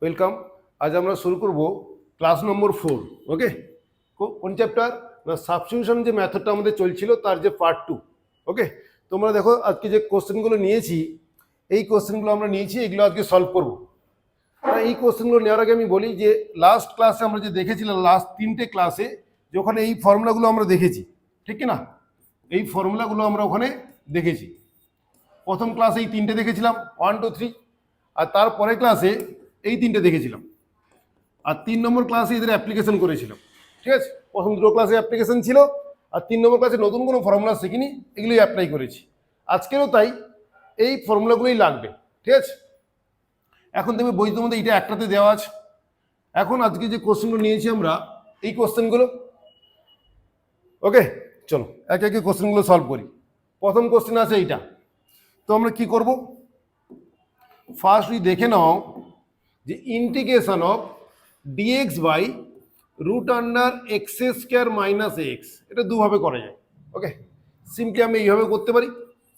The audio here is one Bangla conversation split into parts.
ওয়েলকাম। আজ আমরা শুরু করব ক্লাস নম্বর 4। ওকে, কোন চ্যাপ্টার না সাবস্টিটিউশন যে মেথডটা আমাদের চলছিল তার যে পার্ট 2। ওকে, তোমরা দেখো আজকে যে কোশ্চেনগুলো নিয়েছি, এই কোশ্চেনগুলো আমরা নিয়েছি, এগুলো আজকে সলভ করব। এই কোশ্চেনগুলো নেওয়ার আগে আমি বলি যে লাস্ট ক্লাসে আমরা যে দেখেছিলাম, লাস্ট 3টে ক্লাসে যে ওখানে এই ফর্মুলাগুলো আমরা দেখেছি, ঠিক না? এই ফর্মুলাগুলো আমরা ওখানে দেখেছি। প্রথম ক্লাসে এই 3টে দেখেছিলাম, 1 2 3, আর তারপরে ক্লাসে এই 3টে দেখেছিলাম, আর 3 নম্বর ক্লাসে এদের অ্যাপ্লিকেশন করেছিলাম। ঠিক আছে, প্রথম দুটো ক্লাসে অ্যাপ্লিকেশন ছিল, আর 3 নম্বর ক্লাসে নতুন কোনো ফর্মুলা শিখিনি, এগুলোই অ্যাপ্লাই করেছি। আজকেরও তাই, এই ফর্মুলাগুলোই লাগবে। ঠিক আছে, এখন দেখবে বইয়ের মধ্যে এটা একটাতে দেওয়া আছে। এখন আজকে যে কোশ্চেনগুলো নিয়েছি আমরা, এই কোশ্চেনগুলো, ওকে চলো একে একে কোশ্চেনগুলো সলভ করি। প্রথম কোশ্চেন আছে এইটা, তো আমরা কি করব, ফার্স্ট দেখে নাও যে integration of dx by root under x square minus x, এটা দুভাবে করা যায়। ওকে, সিম্পলি আমি এইভাবে করতে পারি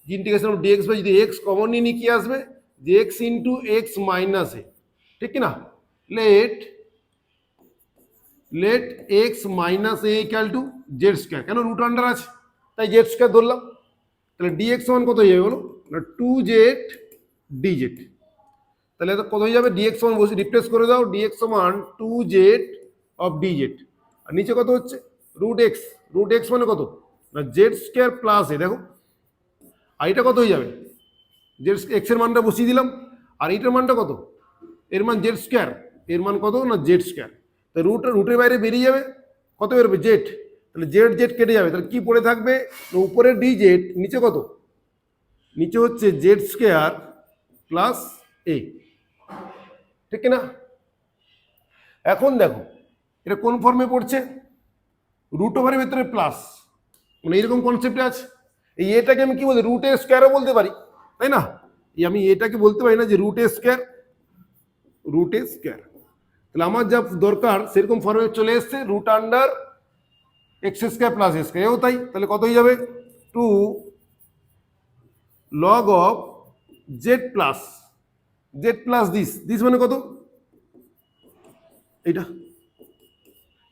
যে ইন্টিগ্রেশন অফ ডিএক্স বাই, যদি এক্স কমন নিয়ে কি আসবে, যে x into x minus a, ঠিক কিনা? Let x minus a equal to z square, কেন রুট আন্ডার আছে তাই জেড স্কোয়ার ধরলাম। তাহলে ডিএক্স সমান কত হয়ে যাবে বলো না, 2z dz। তাহলে এটা কত হয়ে যাবে, ডিএক্স সমান বসে রিপ্লেস করে দাও, ডিএক্স সমান 2z অফ dz, আর নিচে কত হচ্ছে রুট এক্স মানে কত না জেড স্কোয়ার প্লাস এ, দেখো আর এটা কত হয়ে যাবে, জেড এক্স এর মানটা বসিয়ে দিলাম, আর এইটার মানটা কত, এর মান জেড স্কোয়ার, এর মান কত না জেড স্কোয়ার। তো রুটের বাইরে বেরিয়ে যাবে, কত বেরোবে জেড, তাহলে জেড কেটে যাবে, তাহলে কি পড়ে থাকবে, উপরে ডিজেড, নিচে কত, নিচে হচ্ছে জেড স্কোয়ার প্লাস এ, ঠিক না? এখন দেখো এটা কোন ফর্মে পড়ছে, রুট ওভারের ভেতরে প্লাস, মানে এরকম কনসেপ্টে আছে। এই এটাকে আমি কি বলতে, রুট এ স্কোয়ারও বলতে পারি, তাই না? আমি এটাকে বলতে পারি না যে রুট এ স্কোয়ার, তাহলে আমার যা দরকার সেরকম ফর্মে চলে এসছে, root under x square plus a square, এও তাই। তাহলে কত হয়ে যাবে, 2 log of z plus this মানে কত, এইটা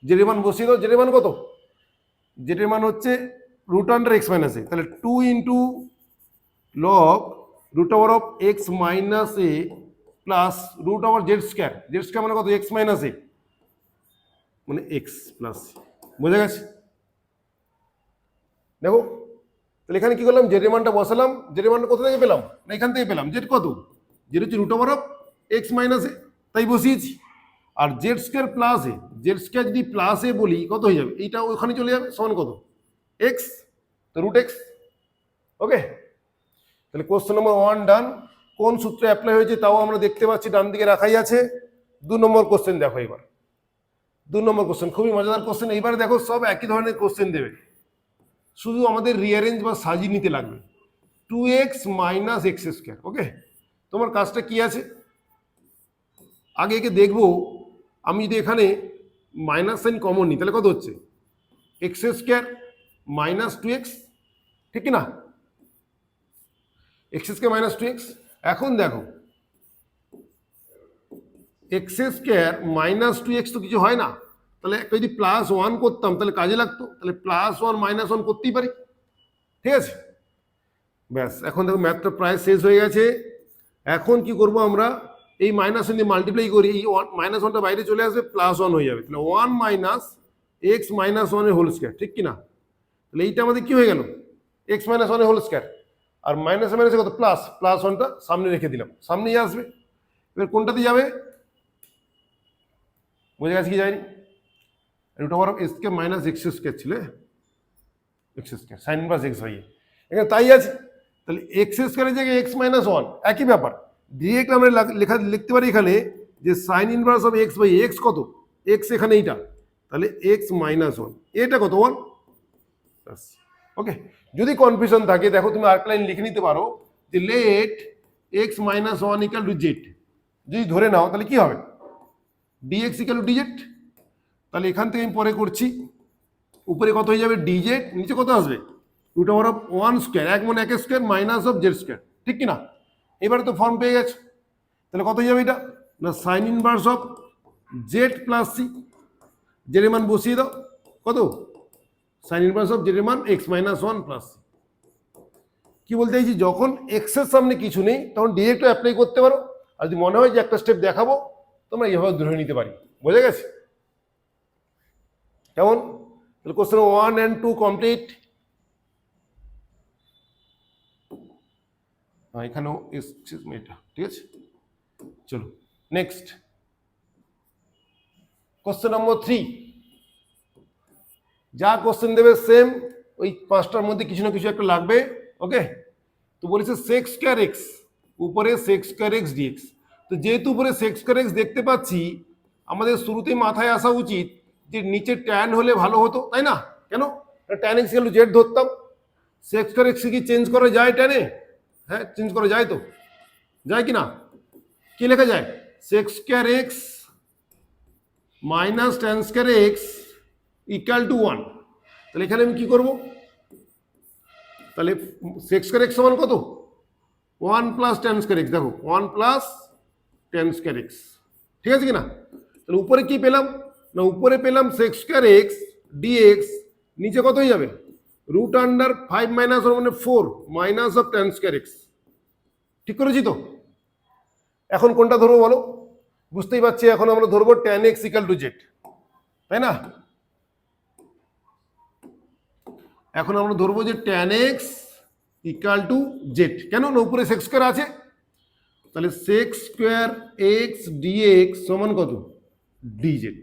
জেড এর মান বসিয়ে দাও, জেড এর মান কত, জেড এর মান হচ্ছে root under x minus a, তাহলে 2 into log root over of x minus a plus root over z square মানে কত, এক্স মাইনাস এ মানে এক্স প্লাস, বোঝা গেছে? দেখো তাহলে এখানে কি করলাম, জেড এর মানটা বসালাম, জেড এর মানটা কোথা থেকে পেলাম না এখান থেকে পেলাম, জেড কত, জেড হচ্ছে root over of x minus A, তাই বসিয়েছি। আর Z square plus A, Z square যদি প্লাস এ বলি কত হয়ে যাবে, এইটা ওখানে চলে যাবে, সমান কত এক্স, তো রুট এক্স। ওকে, তাহলে কোশ্চেন নম্বর 1 ডান। কোন সূত্রে অ্যাপ্লাই হয়েছে তাও আমরা দেখতে পাচ্ছি, ডান দিকে রাখাই আছে। 2 নম্বর কোশ্চেন দেখো, এবার 2 নম্বর কোশ্চেন খুবই মজাদার কোশ্চেন। এইবারে দেখো সব একই ধরনের কোশ্চেন দেবে, শুধু আমাদের রিঅ্যারেঞ্জ বা সাজিয়ে নিতে লাগবে। 2x minus x square. ওকে, তোমার কাজটা কি আছে, আগে একে দেখবো, আমি যদি এখানে মাইনাস সাইন কমন নিই তাহলে কত হচ্ছে, এক্স স্কোয়ার মাইনাস 2x, ঠিক না, এক্স স্কোয়ার মাইনাস 2x। এখন দেখো এক্স স্কোয়ার মাইনাস 2x তো কিছু হয় না, তাহলে একটা যদি +1 করতাম তাহলে কাজে লাগতো, তাহলে +1 -1 করতেই পারি, ঠিক আছে? ব্যাস, এখন দেখো ম্যাথটা প্রায় শেষ হয়ে গেছে। এখন কি করব, আমরা এই মাইনাস দিয়ে মাল্টিপ্লাই করি, এই -1টা বাইরে চলে আসবে, +1 হয়ে যাবে, তাহলে 1 মাইনাস এক্স মাইনাস 1 এর হোল স্কোয়ার, ঠিক কিনা? তাহলে এইটা আমাদের কি হয়ে গেল, এক্স মাইনাস 1 এর হোল স্কোয়ার, আর মাইনাসে মাইনাসে কত +1টা সামনে রেখে দিলাম, সামনেই আসবে। এবার কোনটাতে যাবে, বোঝা গেছে কি যায়নি, root over of x square minus x square ছিল, x square sine inverse x হয়ে এখানে তাই আছে। তাহলে এক্স স্কোয়ারের জায়গায় এক্স মাইনাস 1 একই ব্যাপার, ডিরেক্ট আমরা লিখতে পারি এখানে যে sine inverse of x by x কত, এক্স এখানে এইটা, তাহলে এক্স মাইনাস 1, এটা কত 1। ওকে, যদি কনফিউশন থাকে দেখো তুমি আরেকটা লাইন লিখে নিতে পারো যে let x minus 1 equal to z, যদি ধরে নাও তাহলে কি হবে, ডিএক্স ইকুয়াল টু ডিজেড। তাহলে এখান থেকে আমি পরে করছি, উপরে কত হয়ে যাবে ডিজেড, নিচে কত আসবে রুট ওভার অফ 1 স্কোয়ার, 1 মানে 1 square minus of z square, ঠিক কিনা? এবারে তো ফর্ম পেয়ে গেছে, তাহলে কত হয়ে যাবে এটা, না sine inverse of z plus c, z এর মান বসিয়ে দাও, কত সাইন ইনভার্স অফ জেড এর মান x minus one plus c. কি বলতে চাইছি, যখন এক্স এর সামনে কিছু নেই তখন ডিরেক্ট অ্যাপ্লাই করতে পারো, আর যদি মনে হয় যে একটা স্টেপ দেখাবো তোমরা এইভাবে ধরে নিতে পারি। বোঝা গেছে কেমন? তাহলে কোশ্চেন 1 and 2 কমপ্লিট। এখানেও এটা ঠিক আছে। চলো নেক্সট কোশ্চেন নম্বর 3। যা কোশ্চেন দেবে সেম, ওই পাঁচটার মধ্যে কিছু না কিছু একটা লাগবে। ওকে, তো বলেছে সেক্স স্কয়ার এক্স, উপরে সেক্স স্কয়ার এক্স ডিএক্স। তো যেহেতু উপরে সেক্স স্কয়ার এক্স দেখতে পাচ্ছি, আমাদের শুরুতেই মাথায় আসা উচিত যে নিচে ট্যান হলে ভালো হতো, তাই না? কেন? Tan x equal to Z ধরতাম। সেক্স স্কয়ার এক্স কি চেঞ্জ করা যায় ট্যানে? হ্যাঁ, চেঞ্জ করা যায়। তো যায় কি না? কি লেখা যায়? Sex square x minus tan square x equal two 1। তাহলে এখানে আমি কি করব? তাহলে সেক্স স্কয়ার এক্স সমান কত? 1 প্লাস ট্যান স্কয়ার এক্স। দেখো 1 প্লাস ট্যান স্কয়ার এক্স, ঠিক আছে কি না? তাহলে উপরে কি পেলাম? না উপরে পেলাম সেক্স স্কয়ার এক্স ডিএক্স, নিচে কত হয়ে যাবে? রুট আন্ডার 5 মাইনাস 1 মানে 4 minus of tan square x. ঠিক করেছি তো? এখন কোনটা ধরবো বলো? বুঝতেই পারছি এখন আমরা ধরবো tan x equal to Z, তাই না? এখন আমরা ধরবো যে tan x equal to Z. কেন? না উপরে সেক্স স্কয়ার আছে। তাহলে সেক্স স্কয়ার এক্স ডিএক্স সমান কত? ডিজেড।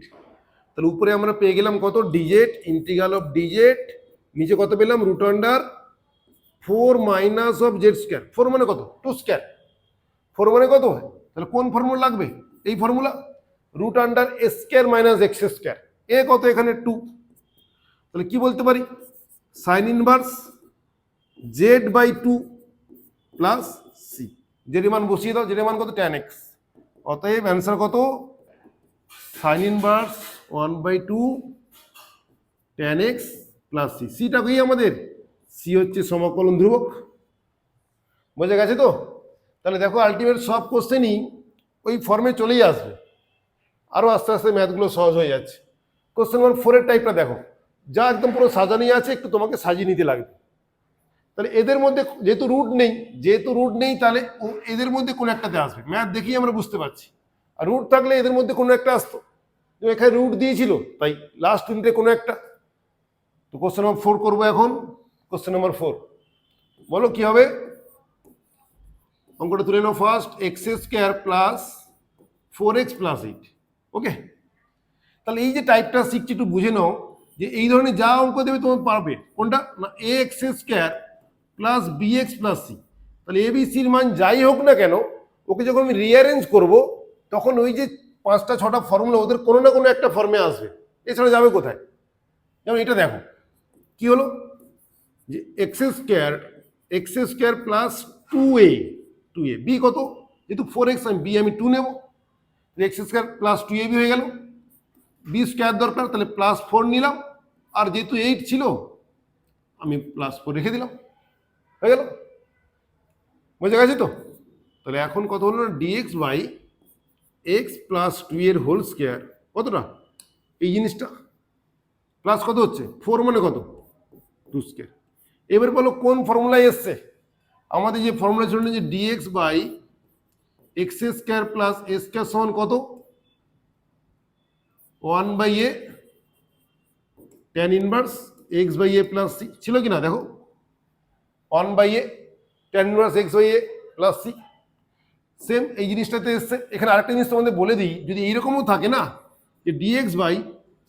তাহলে উপরে আমরা পেয়ে গেলাম কত? D z, integral of d z. নিচে কত পেলাম? Root under 4 minus of z square. 4 মানে কত? 2 স্কয়ার। 4 মানে কত? তাহলে কোন ফর্মুলা লাগবে? এই ফর্মুলা, রুট আন্ডার এ স্কয়ার মাইনাস এক্স স্কয়ার। এ কত? এখানে 2। তাহলে কি বলতে পারি? Sign inverse z by 2 plus c. Z মান বসিয়ে দাও, জেড মান কত? Tan x. অতএব অ্যান্সার কত? Sign inverse 1/2 tan x plus C. সিটা কি আমাদের? সি হচ্ছে সমাকলন ধ্রুবক। বোঝা গেছে তো? তাহলে দেখো আলটিমেট সব কোশ্চেনই ওই ফর্মে চলেই আসবে, আরও আস্তে আস্তে ম্যাথগুলো সহজ হয়ে যাচ্ছে। কোশ্চেন নাম্বার 4 এর টাইপটা দেখো, যা একদম পুরো সাজানোই আছে, একটু তোমাকে সাজিয়ে নিতে লাগবে। তাহলে এদের মধ্যে যেহেতু রুট নেই তাহলে এদের মধ্যে কোনো একটাতে আসবে। ম্যাথ দেখেই আমরা বুঝতে পারছি। আর রুট থাকলে এদের মধ্যে কোনো একটা আসতো, এখানে রুট দিয়েছিল তাই লাস্ট তিনটে কোনো একটা। তো কোশ্চেন নাম্বার 4 করবো এখন। কোশ্চেন নাম্বার 4 বলো কি হবে? অঙ্কটা তুলে নাও first. X square plus 4x plus 8। Okay, তাহলে এই যে টাইপটা শিখছি একটু বুঝে নাও, যে এই ধরনের যা অঙ্ক দেবে তোমার পারবে কোনটা? না a x square plus b x plus c. তাহলে এ বি সির মান যাই হোক না কেন, ওকে যখন আমি রিঅ্যারেঞ্জ করব তখন ওই যে 5টা 6টা ফর্মুলা ওদের কোনো না কোনো একটা ফর্মে আসবে, এছাড়া যাবে কোথায়? যেমন এটা দেখো কি হলো, যে x square plus 2a B কত? যেহেতু 4x আমি 2 নেব, এক্স স্কয়ার প্লাস 2ab হয়ে গেল। বি স্কয়ার দরকার, তাহলে প্লাস 4 নিলাম, আর যেহেতু 8 ছিল আমি প্লাস 4 রেখে দিলাম, হয়ে গেল। বোঝা গেছে তো? তাহলে এখন কত হলো না? ডিএক্স বাই এক্স প্লাস 2 এর হোল স্কয়ার কতটা? এই জিনিসটা প্লাস কত হচ্ছে? 4 মানে কত? 2 স্কয়ার। এবার বলো কোন ফর্মুলায় এসছে? আমাদের যে ফর্মুলা ছিল যে dx by x square plus a square সমান কত? 1/a tan inverse x by a plus c ছিল কি না? দেখো 1/a tan inverse x by a plus c, same এই জিনিসটাতে এসছে। এখানে আরেকটা জিনিস তোমাদের বলে দিই, যদি এইরকমও থাকে না যে dx by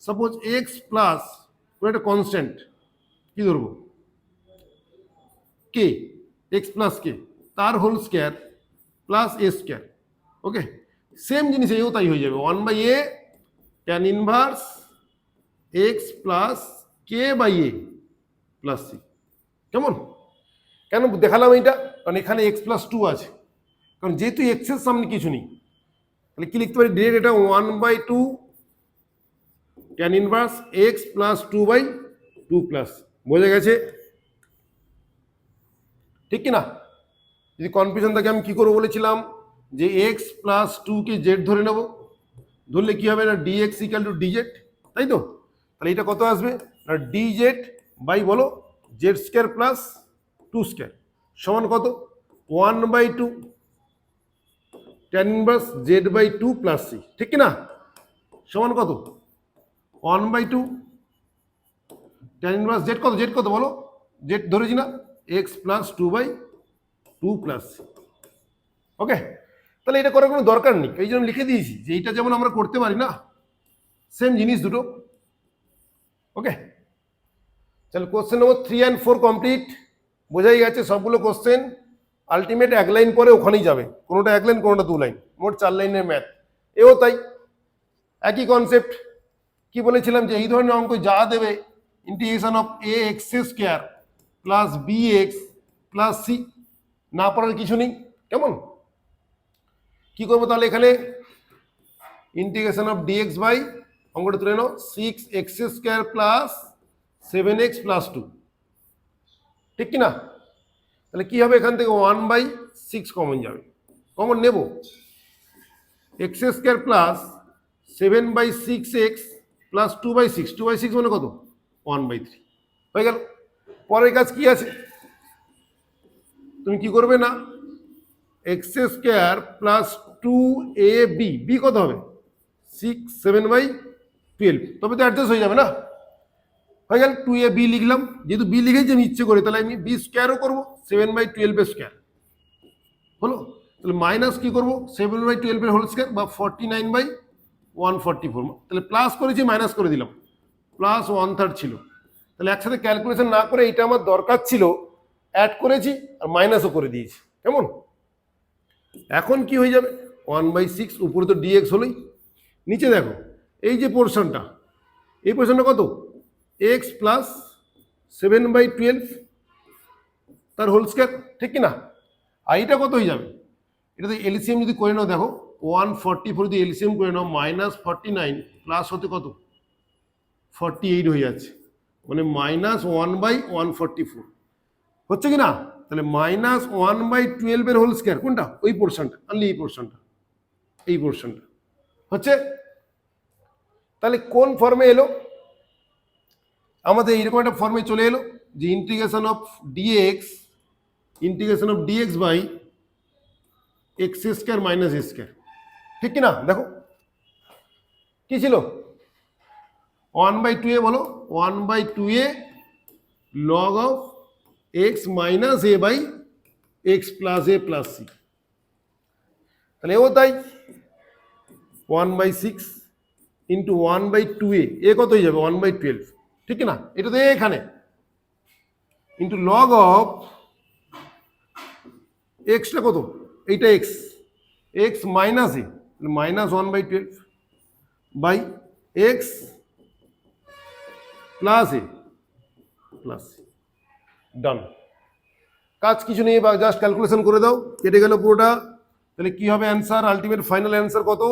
suppose x plus কোনো একটা কনস্ট্যান্ট, কি ধরবো? কে, এক্স প্লাস কে, তার whole square plus a square. Okay, same জিনিস এও তাই হয়ে যাবে। 1/a tan inverse x plus k by a plus c. কেমন? কেন দেখালাম এইটা? কারণ এখানে এক্স প্লাস 2 আছে, কারণ যেহেতু এক্স এর সামনে কিছু নেই, তাহলে কি লিখতে পারি? ডিরেক্ট এটা 1/2 tan inverse x plus 2/2 plus. বোঝা গেছে? ঠিক কি না? যদি কনফিউশন থাকে আমি কি করবো বলেছিলাম? যে এক্স প্লাস টুকে জেড ধরে নেব, ধরলে কি হবে না ডিএক্স ইকাল টু ডিজেড, তাই তো? তাহলে এটা কত আসবে না ডিজেড বাই বলো z square plus two square সমান কত 1/2 tan inverse z by two plus c, ঠিক কি না? সমান কত 1/2 tan ইনভার্স জেড কত বলো, জেড ধরেছি না এক্স প্লাস 2/2 প্লাস সি। ওকে, তাহলে এটা করার কোনো দরকার নেই, এই জন্য লিখে দিয়েছি যে এইটা যেমন আমরা করতে পারি না, সেম জিনিস দুটো। ওকে, চলো কোশ্চেন নম্বর 3 and 4 কমপ্লিট। বোঝাই গেছে সবগুলো কোশ্চেন আলটিমেট এক লাইন পরে ওখানেই যাবে, কোনোটা এক লাইন কোনোটা 2 লাইন, মোট 4 লাইনের ম্যাথ। এও তাই, একই কনসেপ্ট। কি বলেছিলাম যে এই ধরনের অঙ্ক যা দেবে integration of a x square plus b x plus c, না পড়ার কিছু নেই। কেমন কি করবো তাহলে এখানে ইন্টিগ্রেশন অফ ডিএক্স বাই অঙ্কটা তুলে নাও 6x square plus 7x plus 2, ঠিক কি না? তাহলে কি হবে এখান থেকে 1/6 কমন যাবে, কমন নেব x square plus 7/6x plus 2/6, 2/6 মানে কত 1/3 হয়ে গেল। পরের কাজ কি আছে, তুমি কি করবে না x square plus 2ab, B কত হবে 7/12, তবে তো অ্যাডজাস্ট হয়ে যাবে না, হয়ে গেল 2ab লিখলাম, যেহেতু বি লিখেছি আমি ইচ্ছে করে, তাহলে আমি বি স্কোয়ারও করবো 7/12 স্কোয়ার হলো। তাহলে মাইনাস কি করবো 7/12 হোল স্কোয়ার বা 49/144, তাহলে প্লাস করেছি মাইনাস করে দিলাম, প্লাস 1/3 ছিল। তাহলে একসাথে ক্যালকুলেশন না করে এটা আমার দরকার ছিল, অ্যাড করেছি আর মাইনাসও করে দিয়েছি। কেমন এখন কি হয়ে যাবে 1/6, উপরে তো ডিএক্স হলোই, নিচে দেখো এই যে পোর্শনটা, এই পোর্শনটা কত এক্স প্লাস 7/12 তার হোল স্কোয়ার, ঠিক কি না? আর এটা কত হয়ে যাবে, এটা তো এলসিএম যদি করে নাও দেখো 144 যদি এলসিএম করে নাও -49 প্লাস হতে কত 48 হয়ে যাচ্ছে, মানে -1/144 হচ্ছে কি না? তাহলে -1/12 হোল স্কোয়ার কোনটা, ওই পোর্শনটা আনলি, এই পোর্শনটা, এই পোর্শনটা হচ্ছে। তাহলে কোন ফর্মে এলো আমাদের, এইরকম একটা ফর্মে চলে এলো যে integration of dx by x square minus A square, ঠিক কি না? দেখো কি ছিল 1/2a, বলো 1/2a log of x minus A by x plus A plus c, তাহলে ও তাই 1/6 ইন্টু 1/2a, এ কত হয়ে যাবে 1/12, ঠিক না? এটা তো এখানে ইন্টু লগ অফ এক্সটা কত, এইটা x, x minus a -1/12 by x plus A plus c, done. কাজ কিছু নেই, বা জাস্ট ক্যালকুলেশন করে দাও, কেটে গেল পুরোটা। তাহলে কি হবে অ্যান্সার, আলটিমেট ফাইনাল অ্যান্সার কত,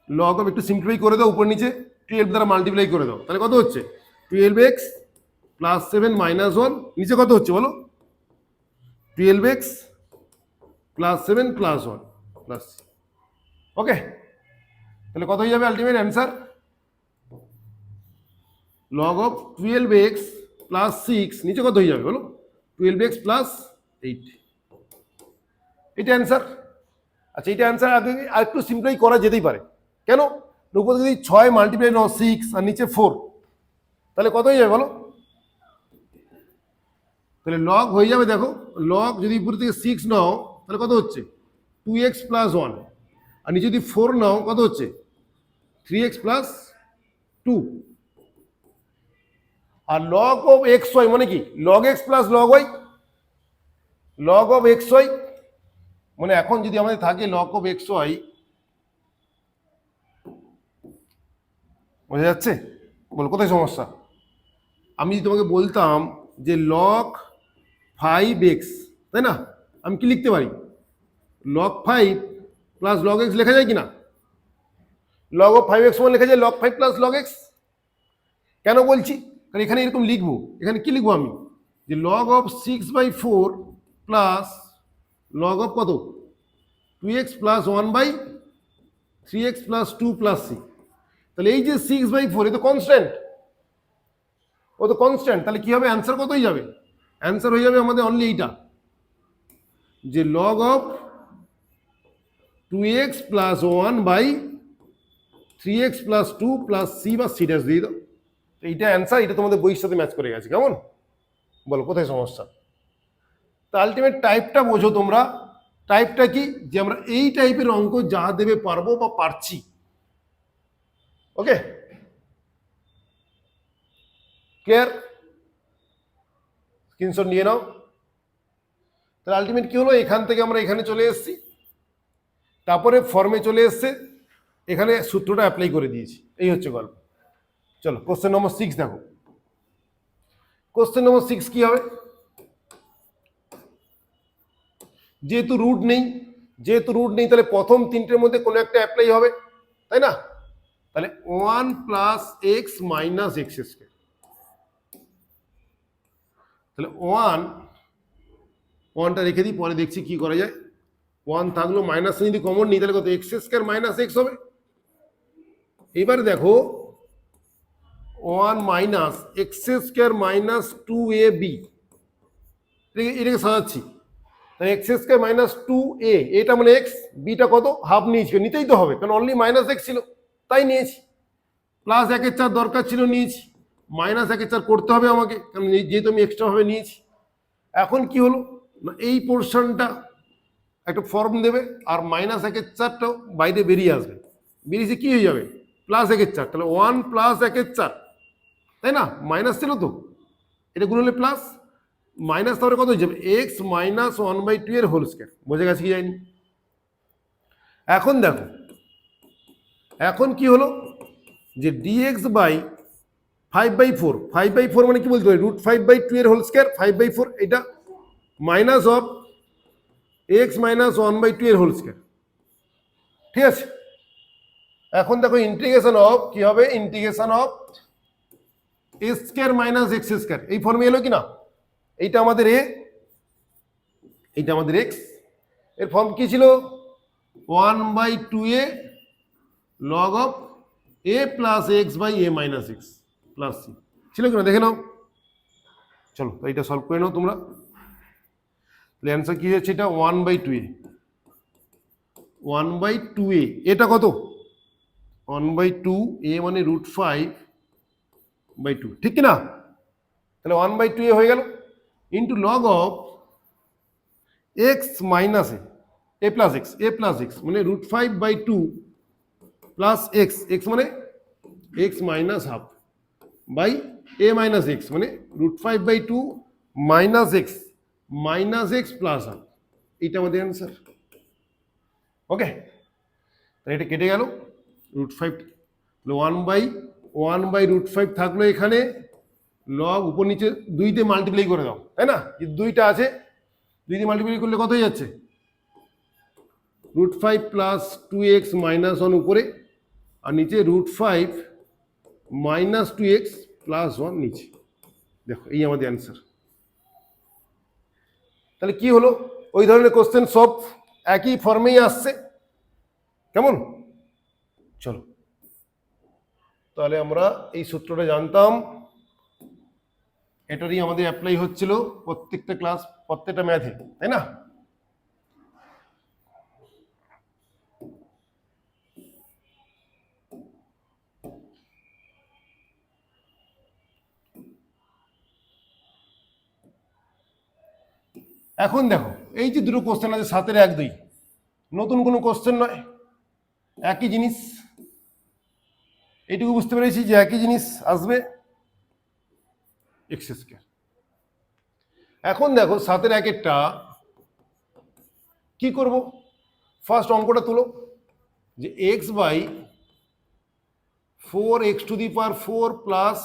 লগ অফ একটু সিম্পলিফাই করে দাও, উপর নিচে 12 দ্বারা মাল্টিপ্লাই করে দাও, তাহলে কত হচ্ছে 12x প্লাস 7 মাইনাস 1, নিচে কত হচ্ছে বলো 12x প্লাস 7 প্লাস 1 প্লাস। ওকে, তাহলে কত হয়ে যাবে ultimate answer, log of 12x plus 6, নিচে কত হয়ে যাবে বলো 12x প্লাস 8, এটা অ্যান্সার। আচ্ছা, এটা অ্যান্সার আগে আর একটু সিম্পলিফাই করা যেতেই পারে, কেন উপরে যদি 6 মাল্টিপ্লাই নাও 6 আর নিচে 4, তাহলে কত হয়ে যাবে বলো, তাহলে লগ হয়ে যাবে, দেখো লগ যদি উপর থেকে 6 নাও তাহলে কত হচ্ছে 2x প্লাস 1, আর নিচে যদি 4 নাও কত হচ্ছে 3x প্লাস 2, আর লগ অফ এক্স ওয়াই মানে কি log x plus log y, log of x y মানে এখন যদি আমাদের থাকে লগ অফ এক্স ওয়াই, বোঝা যাচ্ছে? বল কোথায় সমস্যা? আমি যদি তোমাকে বলতাম যে লগ 5x, তাই না, আমি কি লিখতে পারি লগ 5 প্লাস লগ এক্স লেখা যায় কিনা, লগ অফ 5x মানে লেখা যায় লগ 5 প্লাস লগ এক্স। কেন বলছি, কারণ এখানে এরকম লিখবো, এখানে কি লিখবো আমি যে log of 6/4 plus log of কত 2x plus 1/3x plus 2 plus c। তাহলে এই যে 6/4 এ তো কনস্ট্যান্ট, ও তো কনস্ট্যান্ট, তাহলে কি হবে অ্যান্সার কতই যাবে? অ্যান্সার হয়ে যাবে আমাদের অনলি এইটা, যে log of 2x plus 1/3x plus 2 plus c বা c ড্যাশ দিয়ে দাও। এইটা অ্যান্সার, এটা তোমাদের বইয়ের সাথে ম্যাচ করে গেছে। কেমন বলো কোথায় সমস্যা? তা আলটিমেট টাইপটা বোঝো তোমরা। টাইপটা কি, যে আমরা এই টাইপের অঙ্ক যা দেবে পারবো বা পারছি। ওকে, ক্লিয়ার? স্ক্রিনশট নিয়ে নাও। তাহলে আলটিমেট কি হলো, এখান থেকে আমরা এখানে চলে এসেছি, তারপরে ফর্মে চলে এসছে, এখানে সূত্রটা অ্যাপ্লাই করে দিয়েছি। এই হচ্ছে গল্প। চলো কোশ্চেন নম্বর 6 দেখো। কোশ্চেন নম্বর 6 কি হবে? যেহেতু রুট নেই তাহলে প্রথম তিনটের মধ্যে কোনো একটা অ্যাপ্লাই হবে, তাই না? তাহলে 1 plus x minus x square, তাহলে 1টা রেখে দিই, পরে দেখছি কি করা যায়। 1 থাকলো, মাইনাস যদি কমন নিই তাহলে কত, এক্স স্কোয়ার মাইনাস এক্স হবে। এবারে দেখো 1 minus x square minus 2ab, এটাকে সাজাচ্ছি। তাহলে এক্স স্কোয়ার মাইনাস 2a, এটা মানে এক্স, বিটা কত হাফ নিয়েছি, নিতেই তো হবে কারণ অনলি মাইনাস এক্স ছিল তাই নিয়েছি। প্লাস 1/4 দরকার ছিল নিয়েছি, মাইনাস 1/4 করতে হবে আমাকে কারণ যেহেতু আমি এক্সট্রা ভাবে নিয়েছি। এখন কি হলো না, এই পোর্শনটা একটা ফর্ম দেবে আর মাইনাস 1/4টাও বাইরে বেরিয়ে আসবে, বেরিয়েছে কি হয়ে যাবে প্লাস 1/4, তাহলে 1 প্লাস 1/4, তাই না? মাইনাস ছিল তো, এটা গুণ হলে প্লাস, মাইনাস তাহলে কত হয়ে যাবে এক্স মাইনাস 1/2 এর হোল স্কয়ার। বোঝা গেছে কি যায়নি? এখন দেখো, এখন কি হলো যে ডিএক্স বাই 5/4 মানে কি বলতে পারি, √5/2 এর হোল স্কয়ার, 5/4 এটা মাইনাস অফ এক্স মাইনাস 1/2 এর হোল স্কয়ার। ঠিক আছে, এখন দেখো ইন্টিগ্রেশন অফ কি হবে, integration of x square minus x square, এই ফর্মে এলো কি না? এইটা আমাদের এ, এইটা আমাদের এক্স, এর ফর্ম কি ছিল 1/2a log of a plus x by a minus x plus c, ছিল কিনা দেখে নাও। চলো এইটা সলভ করে নাও তোমরা। অ্যান্সার কি হচ্ছে, এটা 1/2a, 1/2a, এটা কত 1/2a মানে √5/2, ঠিক কিনা? তাহলে 1/2a হয়ে গেল into log of x minus a plus x মানে √5/2 প্লাস এক্স, এক্স মানে x minus half by a minus x মানে √5/2 মাইনাস এক্স প্লাস হাফ, এইটা আমাদের অ্যান্সার। ওকে, তাহলে এটা কেটে গেল, √5 1/√5 থাকলো এখানে, লগ উপর নিচে 2 দিয়ে মাল্টিপ্লাই করে দাও, তাই না? যে 2টা আছে 2 দিয়ে মাল্টিপ্লাই করলে কত হয়ে যাচ্ছে, √5 প্লাস 2x মাইনাস 1 উপরে আর নিচে √5 মাইনাস 2x প্লাস 1 নিচে। দেখো এই আমাদের অ্যান্সার। তাহলে কি হলো, ওই ধরনের কোশ্চেন সব একই ফর্মেই আসছে। কেমন? চলো তাহলে আমরা এই সূত্রটা জানতাম, এটারই আমাদের অ্যাপ্লাই হচ্ছিল প্রত্যেকটা ক্লাস, প্রত্যেকটা ম্যাথে, তাই না? এখন দেখো এই যে দুটো কোশ্চেন আছে 7-এর 1-2, নতুন কোনো কোশ্চেন নয়, একই জিনিস, এইটুকু বুঝতে পেরেছি যে একই জিনিস আসবে এক্স স্কয়ার। এখন দেখো 7-এর 1-এরটা কি করব, ফার্স্ট অঙ্কটা তুলো যে x by 4x⁴ plus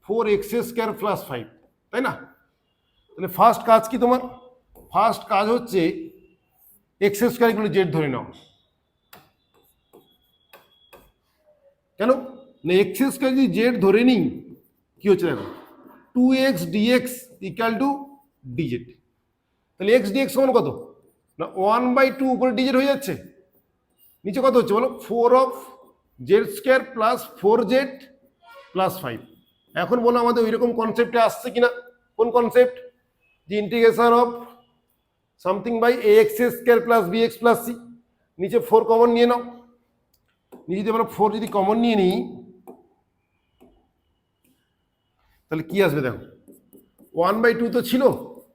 4x² plus 5, তাই না? তাহলে ফার্স্ট কাজ কি তোমার, ফার্স্ট কাজ হচ্ছে x² গুলো জেড ধরে নাও। কেন না, x² যদি জেড ধরে নিই কি হচ্ছে দেখো, 2x dx equal to dz, তাহলে x dx সমান কত না 1/2 উপরে ডিজেড হয়ে যাচ্ছে, নিচে কত হচ্ছে বলো 4/z² প্লাস 4z প্লাস 5। এখন বলো আমাদের ওই রকম কনসেপ্টে আসছে কিনা, কোন কনসেপ্ট, যে integration of something by ax² plus bx plus c, নিচে 4 কমন নিয়ে নাও, নিচে যদি আমরা 4 যদি কমন নিয়ে নিই তাহলে কি আসবে দেখো 1/2 তো ছিল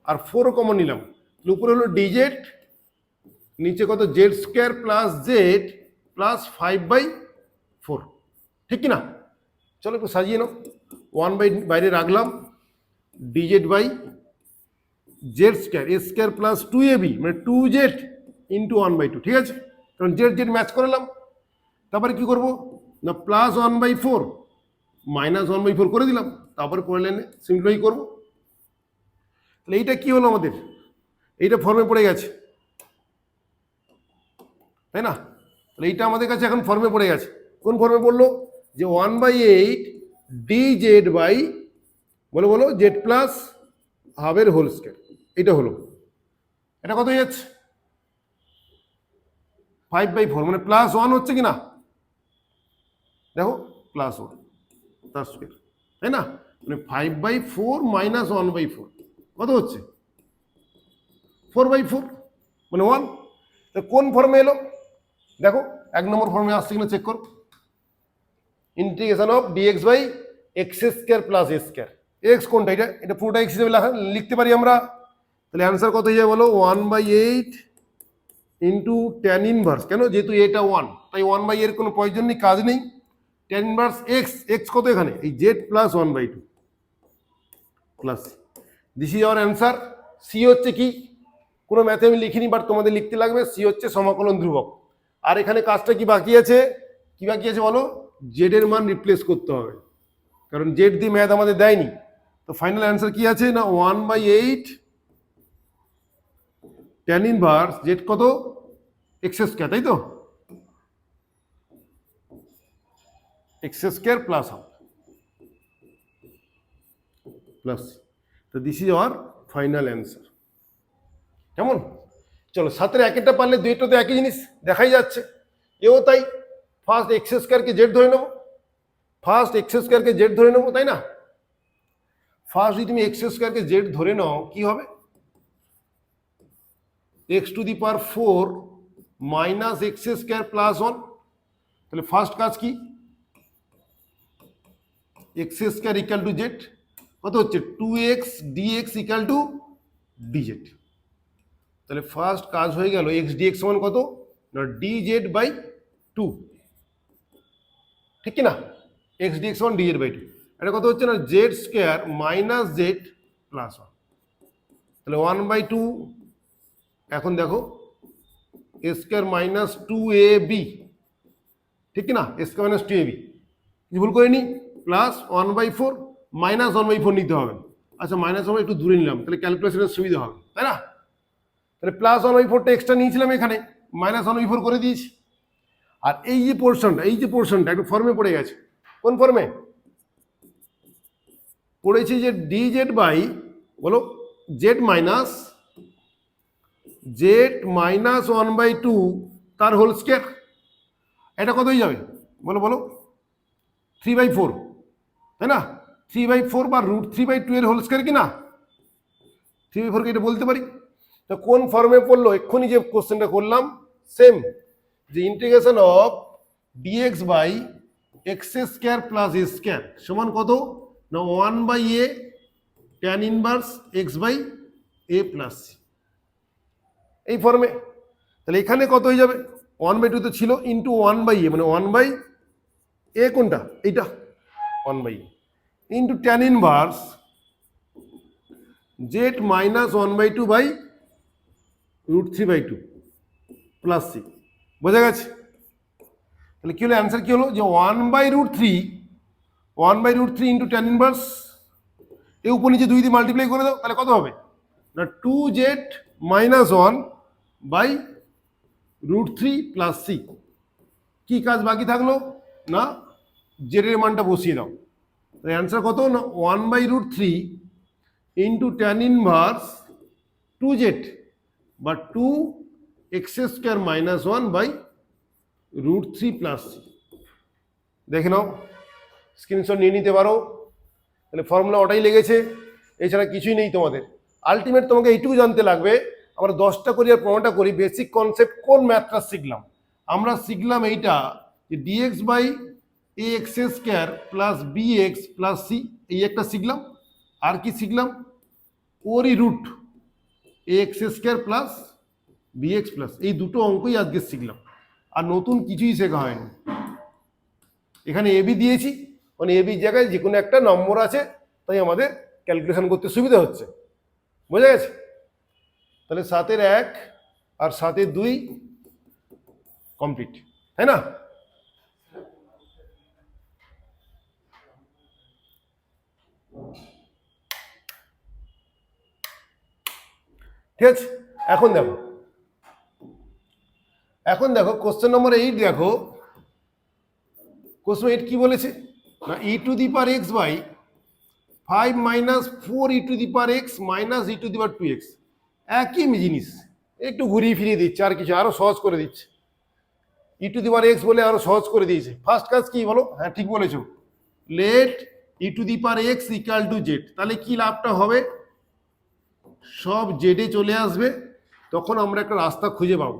আর 4ও কমন নিলাম, উপরে হলো ডিজেড, নিচে কত z² প্লাস z প্লাস 5/4, ঠিক কিনা? চলো একটু সাজিয়ে নাও, 1 বাইরে রাখলাম, DZ by z² a² plus 2ab মানে 2z ইন্টু 1/2, ঠিক আছে, কারণ z ম্যাচ করলাম। তারপরে কি করব না প্লাস 1/4 মাইনাস 1/4 করে দিলাম, তারপরে পরের লাইনে সিম্পলিফাই করবো। তাহলে এইটা কি হলো আমাদের, এইটা ফর্মে পড়ে গেছে, তাই না? তাহলে এইটা আমাদের কাছে এখন ফর্মে পড়ে গেছে, কোন ফর্মে পড়লো, যে 1/8 dz বাই বলো বলো z প্লাস হাফের হোল স্কয়ার, এটা হলো, এটা কত হয়ে যাচ্ছে 5/4 মানে প্লাস 1 হচ্ছে কি না, দেখো প্লাস 1 তার স্কয়ার, তাই না, মানে 5/4 মাইনাস 1/4 কত হচ্ছে 4/4 মানে 1। তা কোন ফর্মে এলো দেখো, 1 নম্বর ফর্মে আসছে কিনা চেক করো, integration of dx by x² plus a², x কোনটা, এটা এটা পুরোটা x হিসেবে লিখতে পারি আমরা, তাহলে অ্যান্সার কত হয়ে যাবে বলো 1/8 ইন্টু tan ইনভার্স, কেন যেহেতু এটা 1 তাই 1/8 এর কোনো প্রয়োজন নেই, কাজ নেই, tan ইনভার্স x কত এখানে এই z plus 1/2 plus, this is our answer. C হচ্ছে কি, কোনো ম্যাথে আমি লিখিনি বাট তোমাদের লিখতে লাগবে, সি হচ্ছে সমাকলন ধ্রুবক। আর এখানে কাজটা কি বাকি আছে, কি বাকি আছে বলো, জেড এর মান রিপ্লেস করতে হবে, কারণ জেড দিয়ে ম্যাথ আমাদের দেয়নি। তো ফাইনাল অ্যান্সার কি আছে না 1/8 tan ইনভার্স জেড কত x², তাই তো x² প্লাস হাফ প্লাস, তো this is hour final answer. কেমন, চলো সাতের একেরটা পারলে দুইটা তো একই জিনিস দেখাই যাচ্ছে, এও তাই, ফার্স্ট x² কে জেড ধরে নেবো, ফার্স্ট x² কে জেড ধরে নেবো, তাই না, ফার্স্ট যদি তুমি x² কে জেড ধরে নাও কি হবে x⁴ মাইনাস x² প্লাস 1, তাহলে ফার্স্ট কাজ কি x² ইকাল টু জেড, কত হচ্ছে 2x dx equal to dz, তাহলে ফার্স্ট কাজ হয়ে গেল x dx সমান কত না dz/2, ঠিক কি না, x dx সমান dz/2, এটা কত হচ্ছে না z² মাইনাস z প্লাস 1, তাহলে 1/2, এখন দেখো a² মাইনাস 2ab, ঠিক কি না, a² মাইনাস 2ab, কিছু ভুল করে নি, প্লাস 1/4 মাইনাস 1/4 নিতে হবে, আচ্ছা মাইনাস 1 একটু দূরে নিলাম তাহলে ক্যালকুলেশনের সুবিধা হবে, তাই না, তাহলে প্লাস 1/4টা এক্সট্রা নিয়েছিলাম, এখানে মাইনাস 1/4 করে দিয়েছি, আর এই যে পোর্শনটা একটু ফর্মে পড়ে গেছে, কোন ফর্মে পড়েছি, যে dz বাই বলো z মাইনাস 1/2 তার হোল স্কয়ার, এটা কত হয়ে যাবে বলো বলো 3/4, তাই না, 3/4 বা √3/2 এর হোল স্কয়ার কি না, 3/4 কে এটা বলতে পারি। তো কোন ফর্মে পড়লো, এক্ষুনি যে কোশ্চেনটা করলাম সেম, যে integration of dx by x² plus a² সমান কত না 1/a tan inverse x/a plus c, এই ফর্মে, তাহলে এখানে কত হয়ে যাবে 1/2 তো ছিল ইন্টু 1/a মানে 1/a কোনটা এইটা 1/a into tan inverse z minus 1/2 by √3/2 plus c, বোঝা গেছে, তাহলে কি হলো অ্যান্সার কি হলো যে 1/√3 ইন্টু tan ইনভার্স, এই উপর নিচে 2 দিয়ে মাল্টিপ্লাই করে দাও, তাহলে কত হবে না 2z minus 1 by √3 plus c, কি কাজ বাকি থাকলো না জেড এর মানটা বসিয়ে দাও, তাই অ্যান্সার কত না 1/√3 ইন্টু tan ইনভার্স 2z বা 2 x square minus 1 by √3 plus c. দেখে নাও, স্ক্রিনশট নিয়ে নিতে পারো। তাহলে ফর্মুলা ওটাই লেগেছে, এছাড়া কিছুই নেই তোমাদের। আলটিমেট তোমাকে এইটুকু জানতে লাগবে, আমরা 10টা করি আর 15টা করি, বেসিক কনসেপ্ট কোন ম্যাথটা শিখলাম। আমরা শিখলাম এইটা যে dx by a x square plus b x plus c, এই একটা শিখলাম। আর কি শিখলাম? ওরই root a x square plus b x plus, এই দুটো অঙ্কই আজকে শিখলাম, আর নতুন কিছুই শেখা হয়নি। এখানে এবি দিয়েছি, মানে এবির জায়গায় যে কোনো একটা নম্বর আছে, তাই আমাদের ক্যালকুলেশন করতে সুবিধা হচ্ছে। বোঝা গেছে? তাহলে 7-এর 1 আর 7-এর 2 কমপ্লিট, তাই না? ঠিক আছে, এখন দেখো কোশ্চেন নম্বর 8 দেখো। কোশ্চেন 8 কি বলেছে না, e to the power x by 5 minus 4 e to the power x minus e to the power 2x। একই জিনিস, একটু ঘুরিয়ে ফিরিয়ে দিচ্ছে, আর কিছু আরো সহজ করে দিচ্ছে। ই টু দি পাওয়ার এক্স বলে আরো সহজ করে দিয়েছে। ফার্স্ট কাজ কি বলো? হ্যাঁ ঠিক বলেছো, let e to the power x equal to z. তাহলে কি লাভটা হবে? সব জেডে চলে আসবে, তখন আমরা একটা রাস্তা খুঁজে পাবো।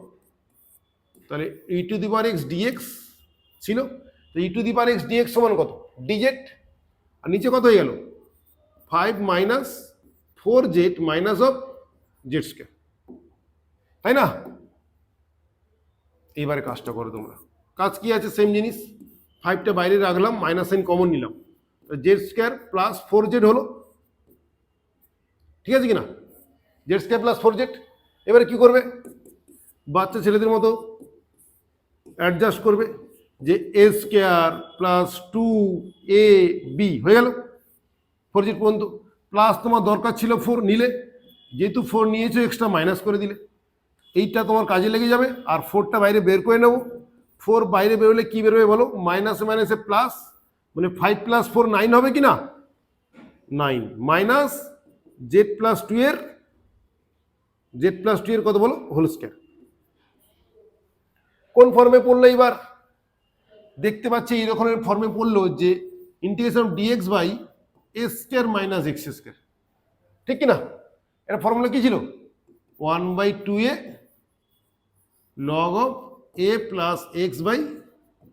তাহলে e to the power x dx ছিল, তো e to the power x dx সমান কত? ডিজেড। আর নিচে কত হয়ে গেল? 5 minus 4z minus of z square, তাই না? এইবারে কাজটা করো তোমরা। কাজ কি আছে? সেম জিনিস, 5টা বাইরে রাখলাম, মাইনাস সাইন কমন নিলাম, জেড স্কোয়ার প্লাস 4z হলো। ঠিক আছে কিনা? Z square plus 4z। এবারে কি করবে? বাচ্চা ছেলেদের মতো অ্যাডজাস্ট করবে, যে এ স্কোয়ার প্লাস 2ab হয়ে গেল 4z পর্যন্ত। প্লাস তোমার দরকার ছিল 4, নিলে, যেহেতু 4 নিয়েছো এক্সট্রা মাইনাস করে দিলে, এইটা তোমার কাজে লেগে যাবে। আর 4টা বাইরে বের করে নেবো। 4 বাইরে বেরোলে কি বেরোবে বলো? মাইনাসে মাইনাসে প্লাস, মানে 5 প্লাস 4 9 হবে কি না? 9 মাইনাস জেড প্লাস 2 এর কত বলো? Whole square. কোন ফর্মে পড়লো? এবার দেখতে পাচ্ছি এই রকমের ফর্মে পড়লো, যে integration of dx by a square minus x square. ঠিক কিনা? এটা ফর্মুলা কি ছিল? 1/2a log of a plus x by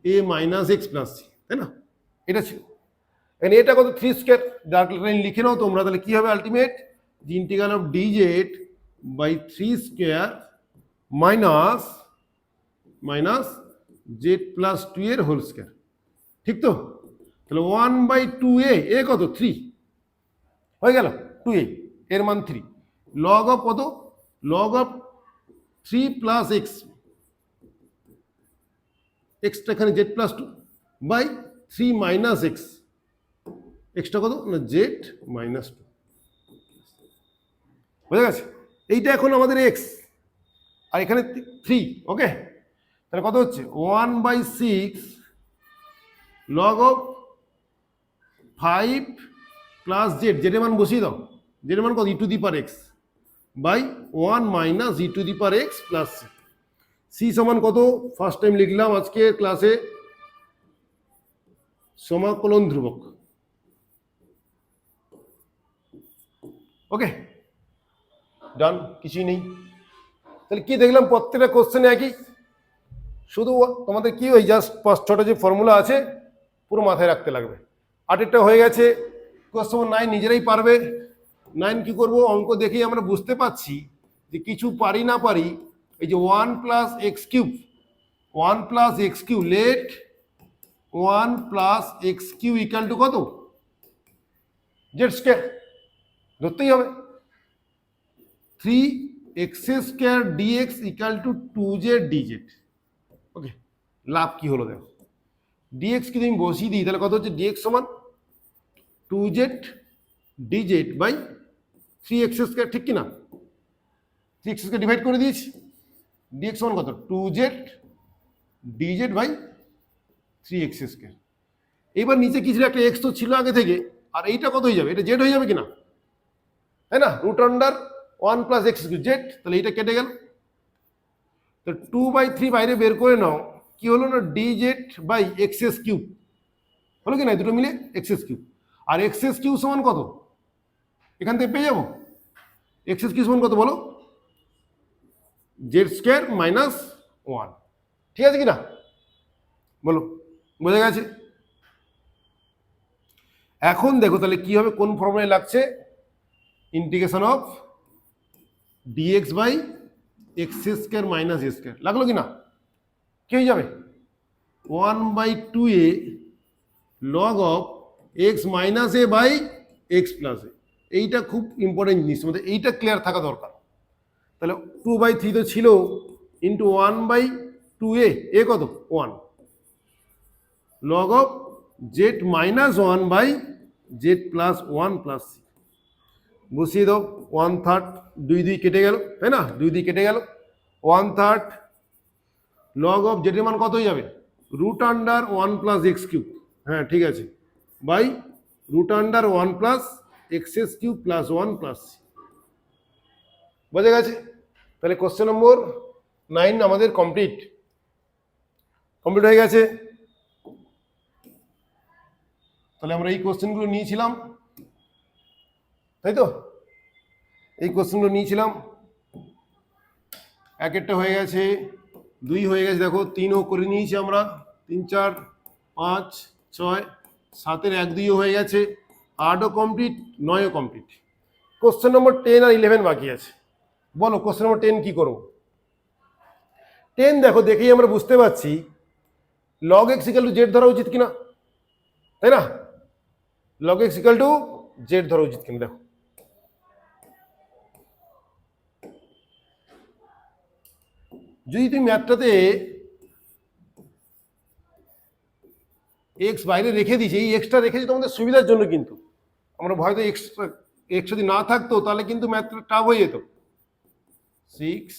a minus x plus c, তাই না? এটা ছিল। এখানে এটা কত? 3 স্কোয়ার। ডার্ক লাইন লিখে নাও তোমরা। তাহলে কি হবে আলটিমেট? যে integral of d z by 3 square minus z plus 2 এর হোল স্কোয়ার। ঠিক তো? তাহলে 1/2a, এ কত? 3 হয়ে গেল, 2a এর মান 3, লগ অফ কত? লগ অফ 3 প্লাস এক্স, এক্সটা এখানে z plus 2 by 3 minus x, এক্সটা কত না জেড মাইনাস 2। বুঝা গেছে? এইটা এখন আমাদের এক্স, আর এখানে 3। ওকে, তাহলে কত হচ্ছে? 1/6 লগ অফ 5 প্লাস জেড, জেডের মান বসিয়ে দাও। জেডের মান কত? E to the power x by 1 minus e to the power x plus c. C সমান কত? ফার্স্ট টাইম লিখলাম আজকে ক্লাসে, সমাকলন ধ্রুবক। ওকে ডান, কিছুই নেই। তাহলে কি দেখলাম? প্রত্যেকটা কোশ্চেনে একই, শুধু তোমাদের কি ওই জাস্ট 5-6টা যে ফর্মুলা আছে পুরো মাথায় রাখতে লাগবে। 8টা হয়ে গেছে। কোশ্চেন 9 নিজেরাই পারবে। 9 কি করব? অঙ্ক দেখেই আমরা বুঝতে পাচ্ছি যে কিছু পারি না পারি, এই যে 1 plus x cube, 1 plus x cube, let 1 plus x cube equal to কত? জেড স্কোয়ার ধরতেই হবে। 3x square dx equal to 2z dz. Okay, লাভ কি হলো দেখো, ডিএক্স কি তুমি বসিয়ে দিই, তাহলে কত হচ্ছে? ডিএক্স সমান 2z DZ by 3x square. ঠিক কিনা? 3x স্কোয়ার ডিভাইড করে দিয়েছি, ডিএক্স সমান কত? 2z DZ by 3x square. এবার নিচে কিছু একটা এক্স তো ছিল আগে থেকে, আর এইটা কত হয়ে যাবে? এটা জেড হয়ে যাবে কিনা, তাই না? Root under 1 plus x z, তাহলে এইটা কেটে গেল। তো 2/3 বাইরে বের করে নাও, কি হলো না dz বাই এক্সএস কিউব হলো কি না, দুটো মিলে এক্সএস কিউব। আর এক্সএস কিউব সমান কত, এখান থেকে পেয়ে যাবো এক্সএস কিউব সমান কত বলো, জেড স্কোয়ার মাইনাস 1। ঠিক আছে কি না, বলো বোঝা গেছে? এখন দেখো তাহলে কি হবে, কোন ফর্মুলায় লাগছে, integration of dx by x square minus A square, লাগলো কি না, কি হয়ে যাবে 1/2a log of x minus A by x plus a. এইটা খুব ইম্পর্টেন্ট জিনিস, মধ্যে এইটা ক্লিয়ার থাকা দরকার। তাহলে 2/3 তো ছিল, ইন্টু 1/2a, এ কত 1, log of z minus 1 by z plus 1 plus c, বসিয়ে দাও 1/3, 2 কেটে গেল তাই না, 2 কেটে গেল, 1/3 লগ অফ জেডের মান কত হয়ে যাবে, root under 1 plus x cube, হ্যাঁ ঠিক আছে, by root under 1 plus x এস কিউব প্লাস 1 প্লাস সি। বোঝা গেছে? তাহলে কোশ্চেন নম্বর 9 আমাদের কমপ্লিট হয়ে গেছে। তাহলে আমরা এই কোশ্চেনগুলো নিয়েছিলাম, তাই তো, এই কোশ্চেনগুলো নিয়েছিলাম, এক একটা হয়ে গেছে, 2 হয়ে গেছে, দেখো 3ও করে নিয়েছি আমরা, 3 4 5 6 7-এর 1 2ও হয়ে গেছে, 8ও কমপ্লিট, 9ও কমপ্লিট। কোশ্চেন নম্বর 10 আর 11 বাকি আছে। বলো কোশ্চেন নম্বর 10 কি করবো? 10 দেখো, দেখেই আমরা বুঝতে পারছি log x equal to Z ধরা উচিত কিনা, তাই না, log x equal to Z ধরা উচিত কিনা। দেখো যদি তুমি ম্যাথটাতে এক্স বাইরে রেখে দিয়েছি, এই এক্সটা রেখেছি তোমাদের সুবিধার জন্য, কিন্তু আমরা ভয়তো এক্স যদি না থাকতো তাহলে কিন্তু ম্যাথটা টাফ হয়ে যেত। 6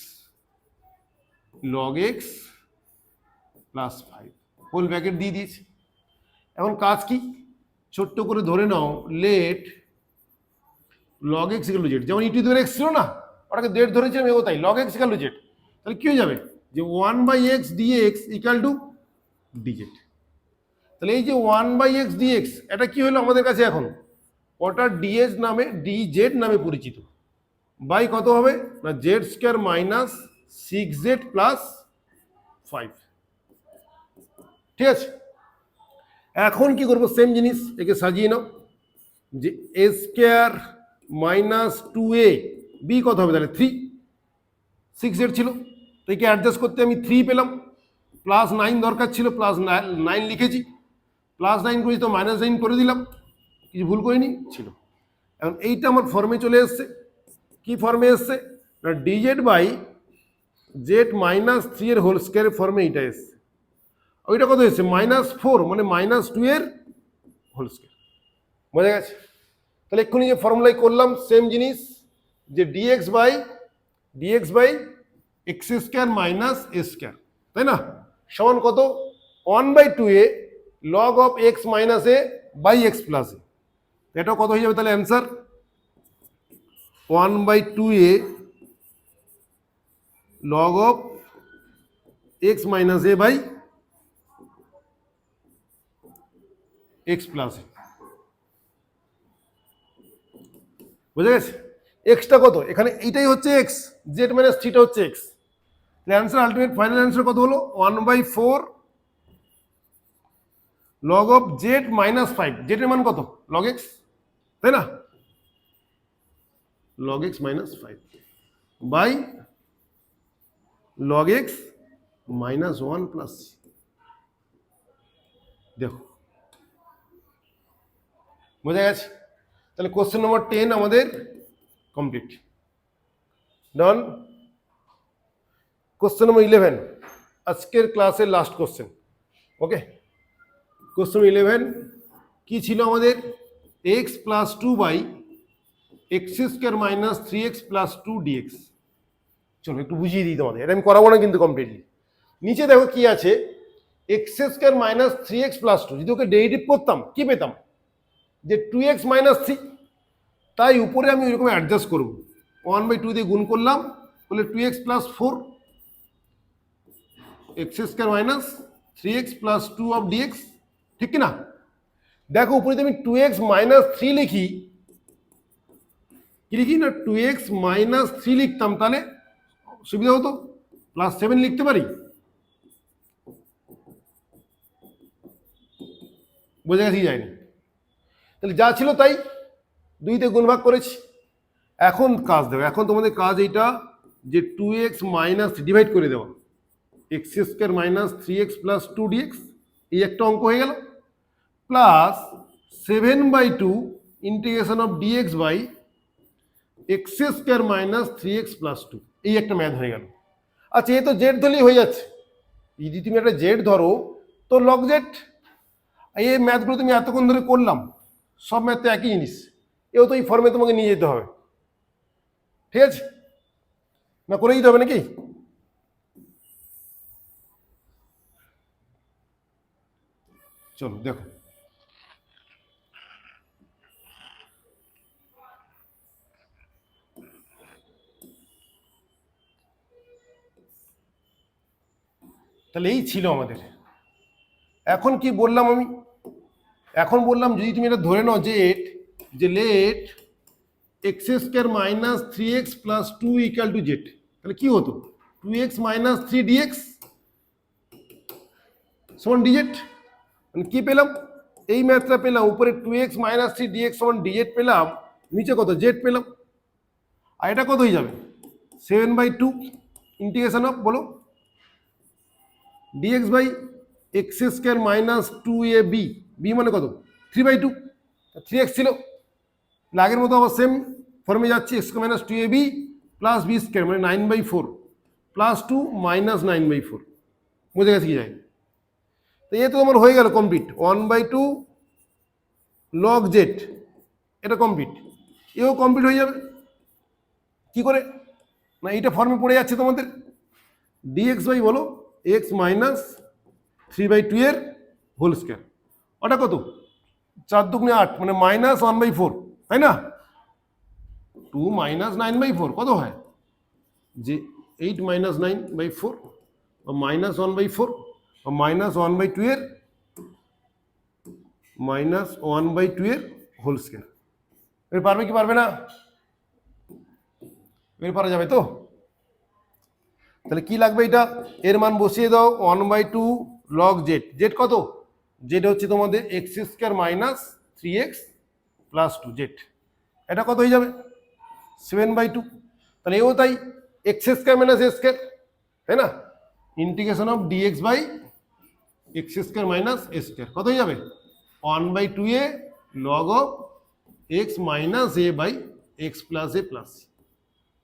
log x plus 5 whole bracket দিয়ে দিয়েছি। এখন কাজ কি, ছোট্ট করে ধরে নাও let log x equal to z, যেমন ইটি ধরে এক্স ছিল না, ওটাকে জেড ধরেছিলাম, এও তাই log x equal to z. তাহলে কি হয়ে যাবে যে 1/x dx equal to dz। তাহলে এই যে 1/x dx এটা কি হলো আমাদের কাছে এখন, ওটা dz নামে dz নামে পরিচিত, বাই কত হবে না Z square minus 6z plus 5। ঠিক আছে, এখন কি করবো, সেম জিনিস, একে সাজিয়ে নাও, যে এ স্কোয়ার মাইনাস 2a বি কত হবে, তাহলে 3, 6z ছিল, তো একে অ্যাডজাস্ট করতে আমি 3 পেলাম, প্লাস 9 দরকার ছিল, প্লাস 9 লিখেছি, প্লাস 9 করেছি তো মাইনাস 9 করে দিলাম, কিছু ভুল করিনি ছিল। এখন এইটা আমার ফর্মে চলে এসছে, কি ফর্মে এসছে না ডিজেড বাই জেড মাইনাস 3 এর হোল স্কোয়ারের ফর্মে এইটা এসছে। ওইটা কত এসছে -4 মানে -2 এর হোল স্কোয়ার। বোঝা গেছে? তাহলে এক্ষুনি যে ফর্মুলাই করলাম সেম জিনিস, যে dx by x square minus A square, তাই না, সমান কত 1/2a log of x minus A by x plus a. এটা কত হয়ে যাবে তাহলে answer 1/2a log of x minus A by x plus a. বুঝা গেছে? এক্সটা কত, এখানে এইটাই হচ্ছে এক্স, জেড মাইনাস থ্রিটা হচ্ছে x. Answer ultimate final answer কত হলো 1/4 লগ অফ জেড মাইনাস 5, জেডের মান কত লগ এক্স, তাই না, log x minus 5 by log x minus 1 plus. দেখো বোঝা গেছে? তাহলে কোশ্চেন নম্বর 10 আমাদের কমপ্লিট, ডান। কোশ্চেন নম্বর 11 আজকের ক্লাসের লাস্ট কোশ্চেন। ওকে, কোশ্চেন 11 কি ছিল আমাদের, x plus 2 by x square minus 3x plus 2 dx। চলো একটু বুঝিয়ে দিই তোমাদের, এটা আমি করাবো না কিন্তু কমপ্লিটলি। নিচে দেখো কি আছে, x square minus 3x plus 2, যদি ওকে ডেরিভেটিভ করতাম কি পেতাম, যে 2x মাইনাস 3, তাই উপরে আমি ওইরকম অ্যাডজাস্ট করবো, 1/2 দিয়ে গুণ করলাম, বলে 2x plus 4 x square minus 3x plus 2 of d x, ঠিক কি না? দেখো উপরে যদি আমি 2x মাইনাস 3 লিখি, কি লিখি না 2x মাইনাস 3 লিখতাম, তাহলে সুবিধা হতো, প্লাস 7 লিখতে পারি। বোঝা গেছে কি যায়নি? তাহলে যা ছিল তাই 2 তে গুণ ভাগ করেছি। এখন কাজ দেবো, এখন তোমাদের কাজ এইটা যে 2x মাইনাস ডিভাইড করে দেওয়া, x square minus 3x plus 2 d x, এই একটা অঙ্ক হয়ে গেল, plus 7/2 integration of dx by x square minus 3x plus 2, এই একটা ম্যাথ হয়ে গেল। আচ্ছা এ তো জেড ধরলেই হয়ে যাচ্ছে, যদি তুমি একটা জেড ধরো তো লগ জেড। এই ম্যাথগুলো তুমি এতক্ষণ ধরে করলাম, সব ম্যাথ তো একই জিনিস, এও তো এই ফর্মে তোমাকে নিয়ে যেতে হবে, ঠিক আছে না? করে দিতে হবে নাকি? চলো দেখো, তাহলে এই ছিল আমাদের। এখন কি বললাম আমি? এখন বললাম যদি তুমি এটা ধরে নাও যে let x square minus 3x plus 2 equal to z, তাহলে কি হতো? 2x মাইনাস 3 ডিএক্স সমান ডিজেড। মানে কি পেলাম? এই ম্যাথটা পেলাম, উপরে 2x মাইনাস 3 ডিএক্স সমান ডিজেড পেলাম, নিচে কত জেড পেলাম। আর এটা কত হয়ে যাবে? 7/2 ইন্টিগ্রেশন অফ বলো d x by x square minus 2ab, b মানে কত? 3/2, 3x ছিল, আগের মতো আবার সেম ফর্মে যাচ্ছি, x minus 2ab plus b square মানে 9/4 প্লাস 2 মাইনাস 9/4। বুঝে গেছে কি যায়? তো এ তো আমার হয়ে গেল কমপ্লিট, 1/2 লগ জেড, এটা কমপ্লিট, এও কমপ্লিট হয়ে যাবে। কি করে না, এইটা ফর্মে পড়ে যাচ্ছে তোমাদের, ডিএক্স বাই বলো এক্স মাইনাস 3/2 এর হোল স্কোয়ার, ওটা কত? 4 দুগুণে 8 মানে মাইনাস 1/4, তাই না? 2 মাইনাস 9/4 কত হয়? যে 8 মাইনাস 9/4 মাইনাস 1/4 মাইনাস 1/2 এর মাইনাস 1/2 এর হোল স্কোয়ার। এর পারবে কি পারবে না? বের করা যাবে তো? তাহলে কি লাগবে? এটা এর মান বসিয়ে দাও, 1/2 লগ জেড, জেড কত? জেড হচ্ছে তোমাদের X square minus 3x plus 2 Z, এটা কত হয়ে যাবে? 7/2। তাহলে এও তাই, এক্স স্কোয়ার মাইনাস এ স্কোয়ার, তাই না? Integration of dx by x square minus A square কত হয়ে যাবে? 1/2 A log of x minus A by x plus A plus,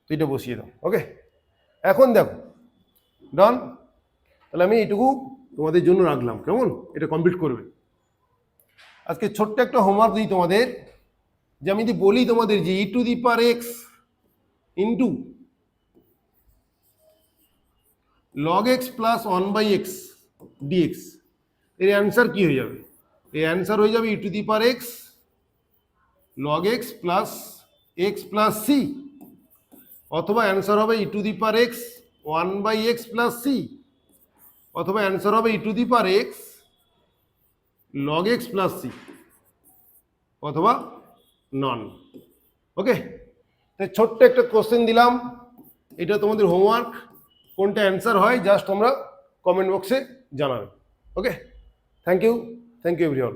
তো এটা বসিয়ে দাও। ওকে, এখন দেখো ডান। তাহলে আমি এইটুকু তোমাদের জন্য রাখলাম, কেমন? এটা কমপ্লিট করবে। আজকে ছোট্ট একটা হোমওয়ার্ক দিই তোমাদের, যে আমি যদি বলি তোমাদের যে e to the power x into log x plus 1/x dx, এর অ্যান্সার কি হয়ে যাবে? এর অ্যান্সার হয়ে যাবে e to the power x log x plus c, অথবা অ্যান্সার হবে e to the power x 1/x plus c, অথবা অ্যান্সার হবে e to the power x log x plus c, অথবা নন। ওকে, তাই ছোট্ট একটা কোশ্চেন দিলাম, এটা তোমাদের হোমওয়ার্ক, কোনটা অ্যান্সার হয় জাস্ট তোমরা কমেন্ট বক্সে জানাবে। ওকে, থ্যাংক ইউ এভরিওয়ান।